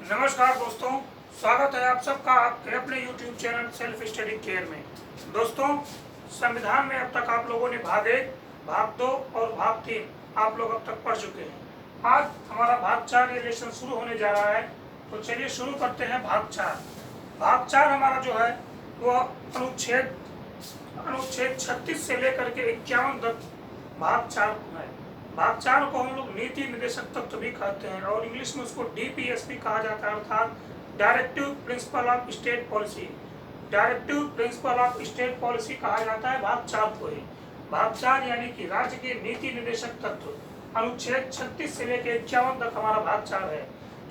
नमस्कार दोस्तों, स्वागत है आप सबका आपके अपने YouTube channel self study care में। दोस्तों, संविधान में अब तक आप लोगों ने भाग 1, भाग 2 और भाग 3 आप लोग अब तक पढ़ चुके हैं। आज हमारा भाग 4 ये लेसन शुरू होने जा रहा है, तो चलिए शुरू करते हैं भाग 4। भाग 4 हमारा जो है वो अनुच्छेद 36 से लेकर के 51 तक भाग 4 है। भाग 4 को हम लोग नीति निर्देशक तत्व भी कहते हैं और इंग्लिश में उसको DPSP कहा जाता है, अर्थात directive principle of state policy. Directive principle of state policy कहा जाता है भाग 4 को ही। भाग 4 यानी कि राज्य के नीति निर्देशक तत्व अनुच्छेद 36 से लेकर 51 तक हमारा भाग 4 है।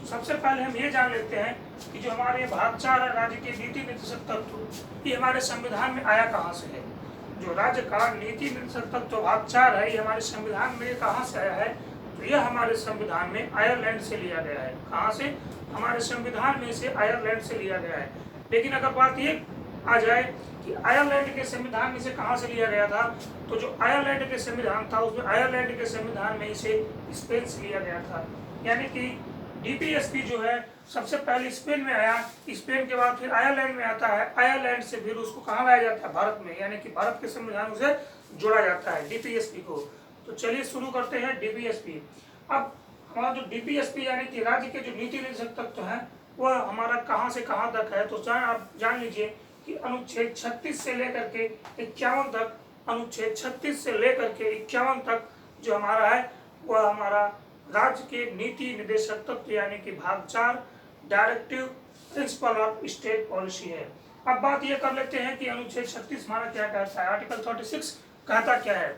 तो सबसे पहले हम ये जान लेते हैं कि जो हमारे भाग 4 है राज्य के नीति निर्देशक तत्व, ये हमारे संविधान में आया कहाँ से है। जो राज्य का नीति निर्देशक तत्व भाग 4 है, ये हमारे संविधान में कहाँ से आया है, तो यह हमारे संविधान में आयरलैंड से लिया गया है। कहाँ से? हमारे संविधान में से आयरलैंड से लिया गया है। लेकिन अगर बात ये आ जाए कि आयरलैंड के संविधान में से कहाँ से लिया गया था, तो जो आयरलैंड के संविधान था उसमें आयरलैंड के संविधान में इसे स्पेन से लिया गया था। यानी कि DPSP जो है सबसे पहले स्पेन में आया, स्पेन के बाद फिर आयरलैंड में आता है, आयरलैंड से फिर उसको कहाँ लाया जाता है, भारत में, यानी कि भारत के संविधान से जोड़ा जाता है DPSP को। तो चलिए शुरू करते हैं DPSP। अब हमारा जो DPSP यानी कि राज्य के जो नीति निर्देशक तत्व है वह हमारा कहाँ से कहाँ तक है, तो आप जान लीजिए कि अनुच्छेद 36 से लेकर के 51 तक, अनुच्छेद 36 से लेकर के 51 तक जो हमारा है वह हमारा राज्य के नीति निर्देशक तत्व यानी कि भाग 4 directive principle of state policy है। अब बात ये कर लेते हैं कि अनुच्छेद 36 हमारा क्या कहता है, आर्टिकल 36 कहता क्या है।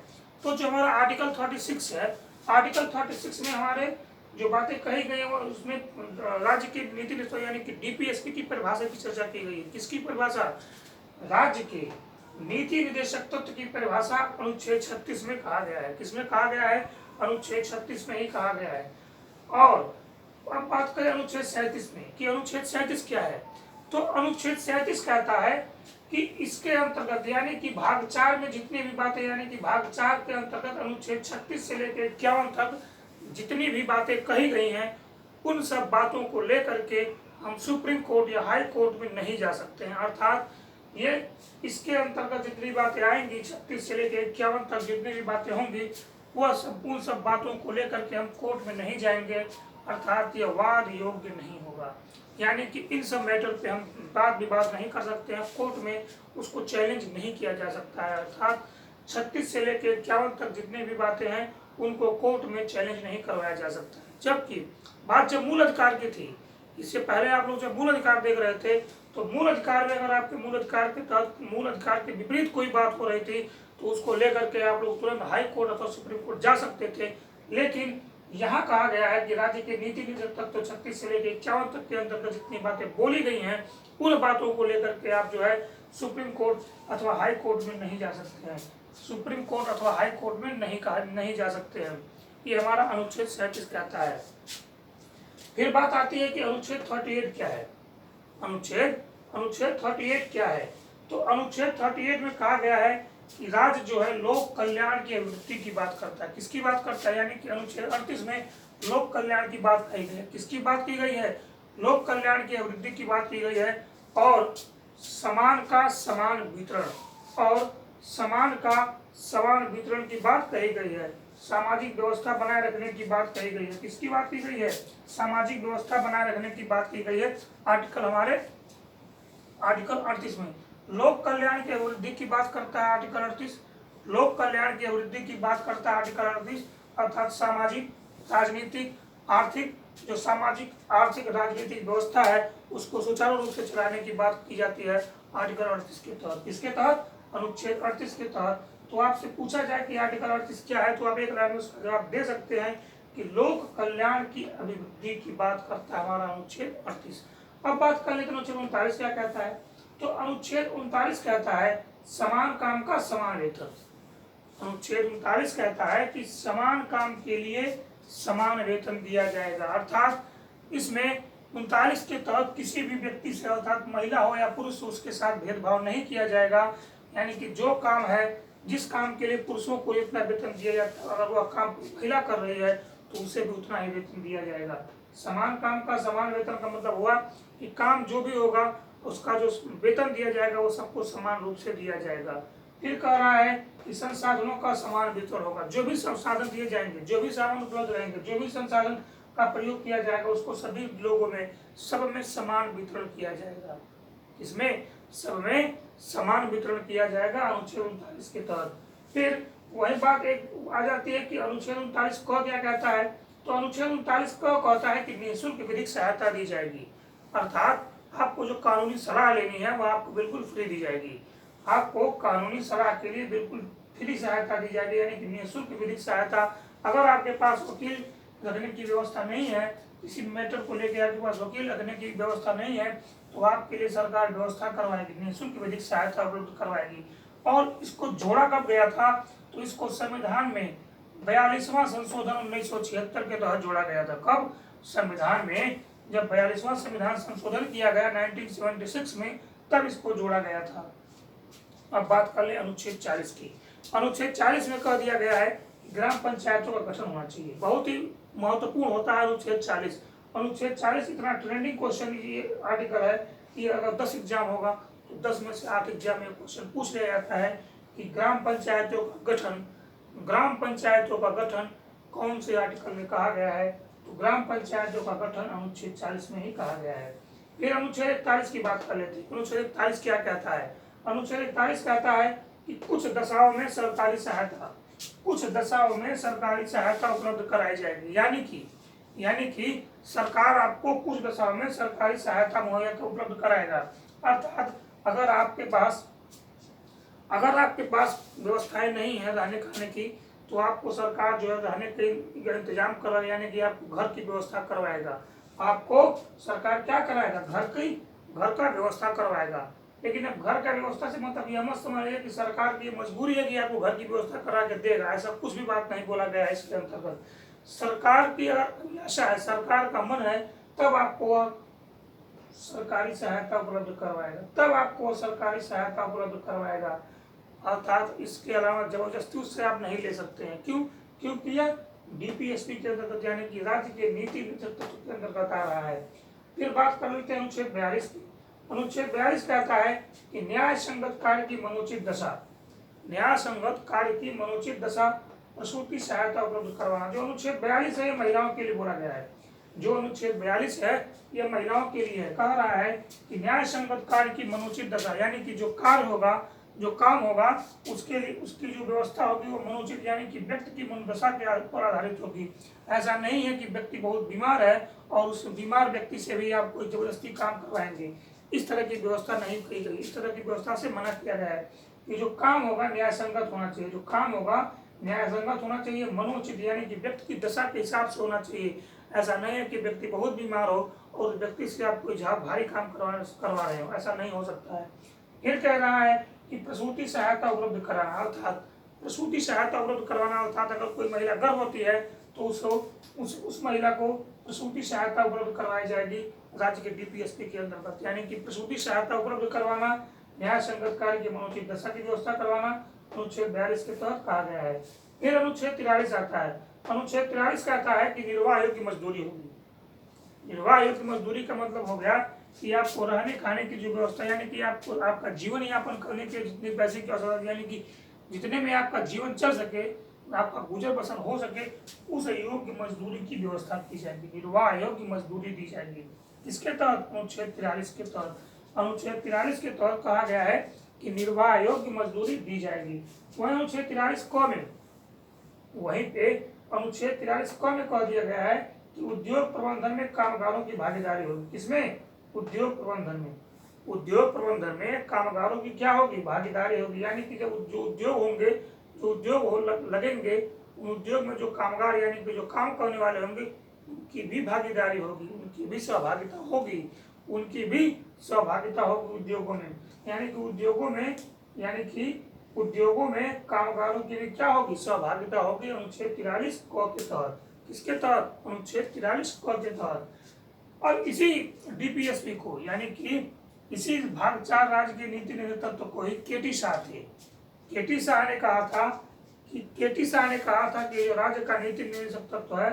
तो जो हमारा आर्टिकल 36 है, आर्टिकल 36 में हमारे जो बातें कही गई है उसमें राज्य की नीति निर्देशक यानी कि DPSP की परिभाषा की चर्चा की गई है। किसकी परिभाषा? राज्य के नीति निर्देशक तत्व की परिभाषा अनुच्छेद 36 में कहा गया है। किसमें कहा गया है? अनुच्छेद 36 में ही कहा गया है। और अब बात करें अनुच्छेद 37 में कि अनुच्छेद 37 क्या है, तो अनुच्छेद 37 कहता है कि इसके अंतर्गत यानी कि भाग 4 में जितनी भी बातें यानी कि भाग 4 के अंतर्गत अनुच्छेद 36 से लेकर 51 तक जितनी भी बातें कही गई हैं उन सब बातों को लेकर के हम सुप्रीम कोर्ट या हाई कोर्ट में नहीं जा सकते हैं। अर्थात ये इसके अंतर्गत जितनी बातें आएंगी 36 से लेकर 51 तक जितनी भी बातें होंगी वह सब उन सब बातों को लेकर के हम कोर्ट में नहीं जाएंगे, अर्थात यह वाद योग्य नहीं होगा। यानी कि इन सब मैटर पे हम वाद विवाद नहीं कर सकते हैं, कोर्ट में उसको चैलेंज नहीं किया जा सकता है। अर्थात 36 से लेकर 51 तक जितनी भी बातें हैं उनको कोर्ट में चैलेंज नहीं करवाया जा सकता है। जबकि बात जब मूल अधिकार की थी, इससे पहले आप लोग जब मूल अधिकार देख रहे थे तो मूल अधिकार में अगर आपके मूल अधिकार के तहत मूल अधिकार के विपरीत कोई बात हो रही थी तो उसको लेकर के आप लोग तुरंत हाई कोर्ट अथवा सुप्रीम कोर्ट जा सकते थे। लेकिन यहाँ कहा गया है कि राज्य के नीति निर्देशक तत्व 36 से लेकर 51 तक के अंतर्गत जितनी बातें बोली गई हैं उन बातों को लेकर के आप जो है सुप्रीम कोर्ट अथवा हाई कोर्ट में नहीं जा सकते हैं, सुप्रीम कोर्ट अथवा हाई कोर्ट में नहीं जा सकते हैं। ये हमारा अनुच्छेद 37 कहता है। फिर बात आती है कि अनुच्छेद 38 क्या है। अनुच्छेद 38 क्या है, तो अनुच्छेद 38 में कहा गया है कि राज्य जो है लोक कल्याण की अभिवृद्धि की बात करता है। किसकी बात करता है? यानी कि अनुच्छेद 38 में लोक कल्याण की बात कही गई है। किसकी बात की गई है? लोक कल्याण की अभिवृद्धि की बात की गई है। और समान का समान वितरण और समान का समान वितरण की बात कही गई है। सामाजिक व्यवस्था बनाए रखने की बात कही गई है। किसकी बात की गई है? सामाजिक व्यवस्था बनाए रखने की बात की गई है। आर्टिकल 38 में लोक कल्याण की अभिवृद्धि की बात करता है आर्टिकल 38। लोक कल्याण की अभिवृद्धि की बात करता है आर्टिकल 38, अर्थात सामाजिक राजनीतिक आर्थिक जो सामाजिक आर्थिक राजनीतिक व्यवस्था है उसको सुचारू रूप से चलाने की बात की जाती है आर्टिकल 38 के तहत। इसके तहत अनुच्छेद 38 के तहत। तो आपसे पूछा जाए कि आर्टिकल 38 क्या है, तो आप एक लाइन में उसका जवाब दे सकते हैं कि लोक कल्याण की अभिवृद्धि की बात करता है हमारा अनुच्छेद 38। अब बात कर लेते हैं अनुच्छेद 39 क्या कहता है, तो अनुच्छेद 39 कहता है समान काम का समान वेतन। अनुच्छेद 39 कहता है कि समान काम के लिए समान वेतन दिया जाएगा। अर्थात इसमें 39 के तहत किसी भी व्यक्ति से अर्थात महिला हो या पुरुष हो उसके साथ भेदभाव नहीं किया जाएगा। यानी कि जो काम है जिस काम के लिए पुरुषों को इतना वेतन दिया जाता है अगर वह काम महिला कर रही है तो उसे भी उतना ही वेतन दिया जाएगा। समान काम का समान वेतन का मतलब हुआ कि काम जो भी होगा उसका जो वेतन दिया जाएगा वो सबको समान रूप से दिया जाएगा। फिर कह रहा है कि संसाधनों का समान वितरण होगा। जो भी संसाधन दिए जाएंगे, जो भी सामान उपलब्ध रहेंगे, जो भी संसाधन का प्रयोग किया जाएगा उसको सभी लोगों में सब में समान वितरण किया जाएगा। इसमें सब में समान वितरण किया जाएगा अनुच्छेद 39 के तहत। फिर वही बात एक आ जाती है कि अनुच्छेद 39 को क्या कहता है। तो अनुच्छेद 39 को कहता है कि निःशुल्क विधिक सहायता दी जाएगी, अर्थात आपको जो कानूनी सलाह लेनी है वह आपको बिल्कुल फ्री दी जाएगी। आपको कानूनी सलाह के लिए बिल्कुल फ्री सहायता दी जाएगी, यानी कि निःशुल्क विधिक सहायता। अगर आपके पास वकील रखने की व्यवस्था नहीं है, किसी मैटर को लेकर आपके पास वकील रखने की व्यवस्था नहीं है, तो आपके लिए सरकार व्यवस्था करवाएगी, निःशुल्क विधिक सहायता उपलब्ध करवाएगी। और इसको जोड़ा कब गया था, तो इसको संविधान में 42वां संशोधन 1976 के तहत जोड़ा गया था। कब? संविधान में जब 42वां संविधान संशोधन किया गया 1976 में, तब इसको जोड़ा गया था। अब बात कर ले अनुच्छेद 40 की। अनुच्छेद 40 में कह दिया गया है कि ग्राम पंचायतों का गठन होना चाहिए। बहुत ही महत्वपूर्ण होता है अनुच्छेद 40। अनुच्छेद 40 इतना ट्रेंडिंग क्वेश्चन ये आर्टिकल है कि अगर 10 एग्जाम होगा तो 10 में से 8 एग्जाम में क्वेश्चन पूछ लिया जाता है कि ग्राम पंचायतों का गठन कौन से आर्टिकल में कहा गया है। तो ग्राम पंचायतों का गठन अनुच्छेद 40 में ही कहा गया है। फिर अनुच्छेद 41 की बात कर लेते हैं। अनुच्छेद 41 क्या कहता है? अनुच्छेद 41 कहता है कि कुछ दशाओं में सरकारी सहायता उपलब्ध कराई जाएगी। यानी कि सरकार आपको कुछ दशाओं में सरकारी सहायता मुहैया उपलब्ध कराएगा। अर्थात अगर आपके पास व्यवस्थाएं नहीं है रहने खाने की, तो आपको सरकार जो है रहने के इंतजाम करवा, यानी कि आपको घर की व्यवस्था करवाएगा। आपको सरकार क्या कराएगा? घर का व्यवस्था करवाएगा। लेकिन अब घर का व्यवस्था से मतलब यह मत समझिए कि सरकार की मजबूरी है कि आपको घर की व्यवस्था करा के देगा, ऐसा कुछ भी बात नहीं बोला गया है इसके अंतर्गत। सरकार की अभिलाषा है, सरकार का मन है, तब आपको सरकारी सहायता उपलब्ध करवाएगा, अर्थात इसके अलावा जबरदस्ती उससे आप नहीं ले सकते हैं। क्योंकि यह डीपीएसपी के अंतर्गत, यानी कि राज्य के नीति के अंतर्गत आ रहा है। फिर बात कर लेते हैं अनुच्छेद 42 की। अनुच्छेद 42 कहता है कि न्याय संगत कार्य की मनोचित दशा प्रसूति सहायता उपलब्ध करवाना। जो अनुच्छेद 42 है, महिलाओं के लिए बोला गया है। जो अनुच्छेद 42 है यह महिलाओं के लिए है। कह रहा है कि न्याय संगत कार्य की मनोचित दशा, यानी कि जो कार्य होगा, जो काम होगा, उसके लिए उसकी जो व्यवस्था होगी वो मनोचित, यानी कि व्यक्ति की मनोदशा के पर आधारित होगी। ऐसा नहीं है कि व्यक्ति बहुत बीमार है और उस बीमार व्यक्ति से भी आप कोई जबरदस्ती काम करवाएंगे, इस तरह की व्यवस्था नहीं की गई। इस तरह की व्यवस्था से मना किया गया है कि जो काम होगा न्याय संगत होना चाहिए, मनोचित, यानी कि व्यक्ति की दशा के हिसाब से होना चाहिए। ऐसा नहीं है कि व्यक्ति बहुत बीमार हो और व्यक्ति से आप कोई भारी काम करवा रहे हो, ऐसा नहीं हो सकता है। फिर कह रहा है कि प्रसूति सहायता उपलब्ध कराना, अर्थात अगर कोई महिला गर्भवती है तो उस महिला को प्रसूति सहायता उपलब्ध करवाई जाएगी राज्य के डीपीएसपी के अंतर्गत। यानी कि प्रसूति सहायता उपलब्ध करवाना, न्याय संगत कार्य की मनोचित दशा की व्यवस्था करवाना अनुच्छेद 42 के तहत कहा गया है। फिर अनुच्छेद 43 आता है। अनुच्छेद 43 कहता है कि निर्वाह योग्य मजदूरी होगी। निर्वाह योग्य मजदूरी का मतलब हो गया कि आपको रहने खाने की जो व्यवस्था, यानी कि आपको आपका जीवन यापन करने के जितने पैसे की आवश्यकता, यानी कि जितने में आपका जीवन चल सके, आपका गुजर बसर हो सके, उस योग्य मजदूरी की व्यवस्था की जाएगी, निर्वाह योग्य मजदूरी दी जाएगी। इसके तहत अनुच्छेद 43 के तहत कहा गया है कि निर्वाह योग्य मजदूरी दी जाएगी। वहीं अनुच्छेद 43 क में कह दिया गया है कि उद्योग प्रबंधन में कामगारों की भागीदारी होगी। किसमें? उद्योग प्रबंधन में कामगारों की क्या होगी? भागीदारी होगी। यानी कि जब जो उद्योग लगेंगे, उन उद्योग में जो कामगार, यानी कि जो काम करने वाले होंगे, उनकी भी भागीदारी होगी, उनकी भी सहभागिता होगी उद्योगों में। यानी कि उद्योगों में कामगारों की भी क्या होगी? सहभागिता होगी अनुच्छेद 43 क के तहत। किसके तहत? अनुच्छेद 43 क के तहत। और इसी डीपीएसपी को, यानी कि इसी भाग 4 राज्य के नीति निर्धारण तत्व को ही केटी शाह ने कहा था कि जो राज्य का नीति निर्देशक तत्व है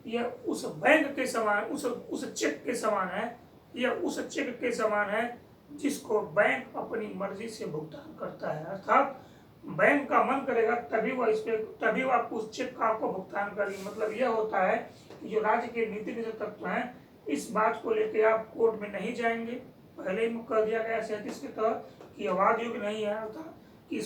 यह उस बैंक के समान, उस चेक के समान है, यह उस चेक के समान है जिसको बैंक अपनी मर्जी से भुगतान करता है। अर्थात बैंक का मन करेगा तभी वो आपको उस चेक का आपको भुगतान करेगी। मतलब यह होता है कि जो राज्य के नीति निषेध तत्व हैं, इस बात को लेकर आप कोर्ट में नहीं जाएंगे। पहले ही कह दिया गया 37 के तहत कि वाद योग्य नहीं है, अर्थात कि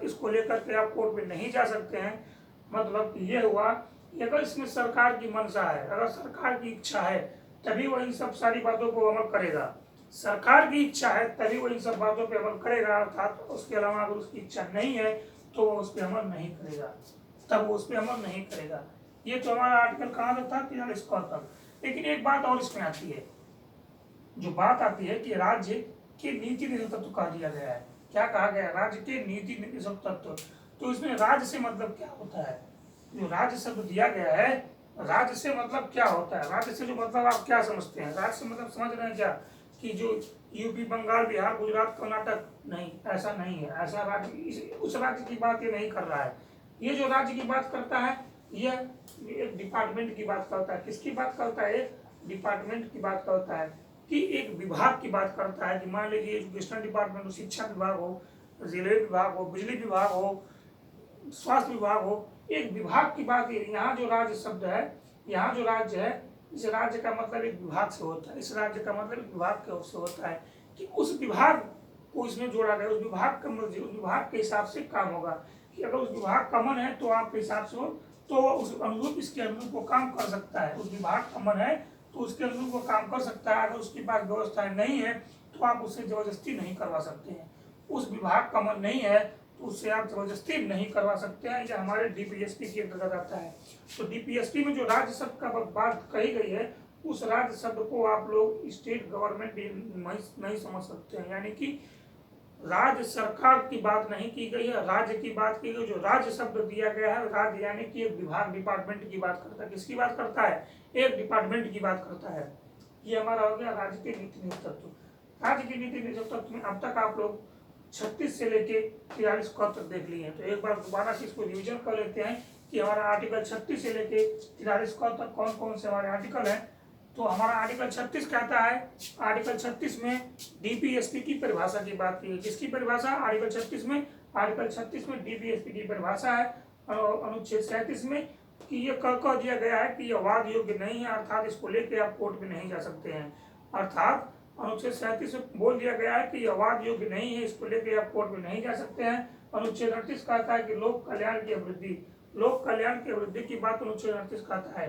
इसको लेकर के आप कोर्ट में नहीं जा सकते हैं। मतलब ये हुआ कि अगर इसमें सरकार की मंशा है, अगर सरकार की इच्छा है, तभी वो इन सब सारी बातों को अमल करेगा। सरकार की इच्छा है तभी वो इन सब बातों पर अमल करेगा, अर्थात उसके अलावा अगर उसकी इच्छा नहीं है तो वो उस पर अमल नहीं करेगा, तब वो उस पर अमल नहीं करेगा। ये तो हमारा आर्टिकल कहाँ तक था, 43 तक। लेकिन एक बात और इसमें आती है, जो बात आती है कि राज्य के नीति निषेध तत्व कहा दिया गया है। क्या कहा गया? राज्य के नीति निषेध तत्व। तो इसमें राज्य से मतलब क्या होता है? जो राज्य शब्द दिया गया है, राज्य से मतलब क्या होता है? राज्य से जो मतलब आप क्या समझते हैं? राज्य से मतलब समझ रहे हैं क्या कि जो यूपी, बंगाल, बिहार, गुजरात, कर्नाटक? नहीं, ऐसा नहीं है। ऐसा राज्य, उस राज्य की बात ये नहीं कर रहा है। ये जो राज्य की बात करता है, यह एक डिपार्टमेंट की बात करता है। किसकी बात करता है? एक डिपार्टमेंट की बात करता है, कि एक विभाग की बात करता है। कि मान लीजिए एजुकेशन डिपार्टमेंट हो, शिक्षा विभाग हो, रेलवे विभाग हो, बिजली विभाग हो, स्वास्थ्य विभाग हो, एक विभाग की बात है। यहाँ जो राज्य शब्द है, यहाँ जो राज्य है, इस राज्य का मतलब एक विभाग से होता है। इस राज्य का मतलब एक विभाग से होता है कि उस विभाग को इसमें जोड़ा गया। उस विभाग के हिसाब से काम होगा कि अगर उस विभाग का मन है तो आपके हिसाब से हो, तो उस अनुरूप, इसके अनुरूप वो काम कर सकता है। उस विभाग का मन है तो उसके अनुरूप वो काम कर सकता है। अगर उसके पास व्यवस्थाएं नहीं है तो आप उससे जबरदस्ती नहीं करवा सकते हैं। उस विभाग का मन नहीं है तो उससे आप जबरदस्ती नहीं करवा सकते हैं। यह हमारे DPSP के अंतर्गत आता है। तो DPSP में जो राज्य शब्द का बात कही गई है, उस राज्य शब्द को आप लोग स्टेट गवर्नमेंट नहीं समझ सकते हैं। यानी कि राज्य सरकार की बात नहीं की गई है, राज्य की बात की गई। जो राज्य शब्द दिया गया है, राज्य यानी कि एक विभाग, डिपार्टमेंट की बात करता है। किसकी बात करता है? एक डिपार्टमेंट की बात करता है। ये हमारा हो गया राज्य के नीति निषेध तत्व। राज्य के नीति निषेध तत्व में अब तक आप लोग 36 से लेके 43 क तक देख लिए हैं। तो एक बार दोबारा से इसको रिविजन कर लेते हैं कि हमारा आर्टिकल 36 से लेके 43 क तक कौन कौन से हमारे आर्टिकल हैं। तो हमारा आर्टिकल 36 कहता है, आर्टिकल 36 में DPSP की परिभाषा की बात की है। किसकी परिभाषा? आर्टिकल 36 में, आर्टिकल 36 में DPSP की परिभाषा है। अनुच्छेद 37 में कि ये कह दिया गया है कि यह वाद योग्य नहीं है, अर्थात इसको लेके आप कोर्ट में नहीं जा सकते हैं। अर्थात अनुच्छेद 37 में बोल दिया गया है कि यह वाद योग्य नहीं है, इसको लेके आप कोर्ट में नहीं जा सकते हैं। अनुच्छेद 38 कहता है कि लोक कल्याण की अभिवृद्धि, लोक कल्याण की अभिवृद्धि की बात अनुच्छेद 38 कहता है।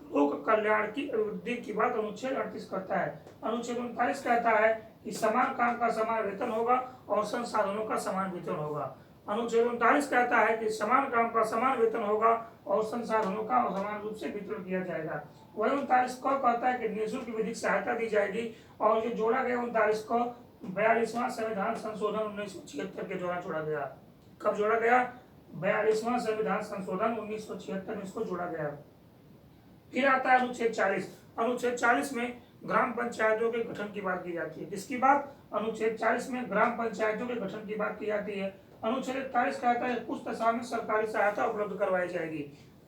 लोक कल्याण की अभिवृद्धि की बात अनुच्छेद 38 करता है। अनुच्छेद 39 कहता है कि समान काम का समान वेतन होगा और संसाधनों का समान वितरण होगा। अनुच्छेद 39 कहता है कि समान काम का समान वेतन होगा और संसाधनों का समान रूप से वितरण किया जाएगा। वही 39 को कहता है कि निःशुल्क विधिक सहायता दी जाएगी। और जो जोड़ा गया 39 को 42वां संविधान संशोधन 1976 के दौरान जोड़ा गया। कब जोड़ा गया? 42वां संविधान संशोधन 1976 में इसको जोड़ा गया। फिर आता है अनुच्छेद 40। अनुच्छेद 40 में ग्राम पंचायतों के गठन की बात की जाती है। किसकी बात? अनुच्छेद 40 में ग्राम पंचायतों के गठन की बात की जाती है। अनुच्छेद 41 कहता है कुछ दशा में सरकारी सहायता उपलब्ध करवाई जाएगी।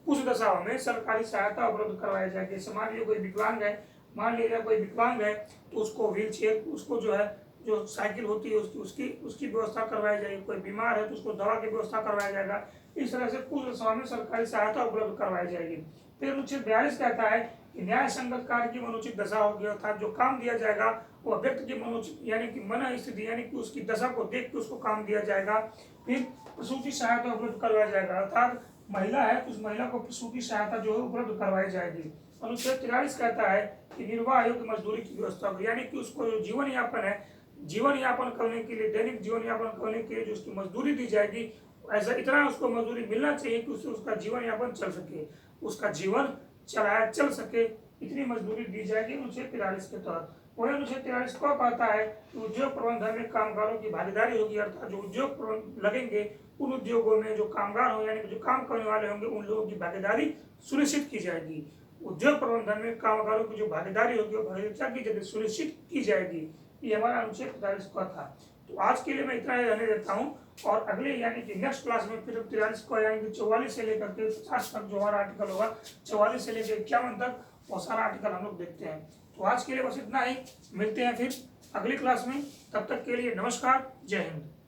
कुछ दशाओं में सरकारी सहायता उपलब्ध करवाई जाएगी। मान लीजिए कोई विकलांग है, मान लीजिए कोई विकलांग है तो उसको व्हील चेयर, उसको जो है जो साइकिल होती है उसकी व्यवस्था करवाई जाएगी। कोई बीमार है तो उसको दवा की व्यवस्था करवाया जाएगा। इस तरह से कुछ दशाओं में सरकारी सहायता उपलब्ध करवाई जाएगी। फिर अनुच्छेद 42 कहता है कि न्याय संगत कार्य की मनोचित दशा होगी, अर्थात जो काम दिया जाएगा वो व्यक्ति की मनोचित यानी कि मन स्थिति यानी कि उसकी दशा को देख के उसको काम दिया जाएगा। फिर प्रसूति सहायता उपलब्ध करवाया जाएगा, अर्थात महिला है तो उस महिला को प्रसूति सहायता जो है उपलब्ध करवाई जाएगी। अनुच्छेद 43 कहता है कि निर्वाह योग्य मजदूरी की व्यवस्था होगी, यानी कि उसको जो जीवन यापन है, जीवन यापन करने के लिए, दैनिक जीवन यापन करने के लिए जो उसकी मजदूरी दी जाएगी, ऐसा इतना उसको मजदूरी मिलना चाहिए कि उससे उसका जीवन यापन चल सके, उसका जीवन चल सके, इतनी मजदूरी दी जाएगी अनुच्छेद 43 के तहत। वही अनुच्छेद 43 को कहता है कि उद्योग प्रबंधन में कामगारों की भागीदारी होगी, अर्थात जो उद्योग लगेंगे उन उद्योगों में जो कामगार हो यानी कि जो काम करने वाले होंगे उन लोगों की भागीदारी सुनिश्चित की जाएगी। उद्योग प्रबंधन में कामगारों की जो भागीदारी होगी वो भागीदारी की जाएगी, सुनिश्चित की जाएगी। ये हमारा अनुच्छेद 43 का था। तो आज के लिए मैं इतना ही रहने देता हूँ, और अगले यानी कि नेक्स्ट क्लास में फिर 43 को यानी कि 44 से लेकर के 50 तक जो हमारा आर्टिकल होगा, 44 से लेकर 51 तक वो सारा आर्टिकल हम लोग देखते हैं। तो आज के लिए बस इतना ही, मिलते हैं फिर अगली क्लास में, तब तक के लिए नमस्कार, जय हिंद।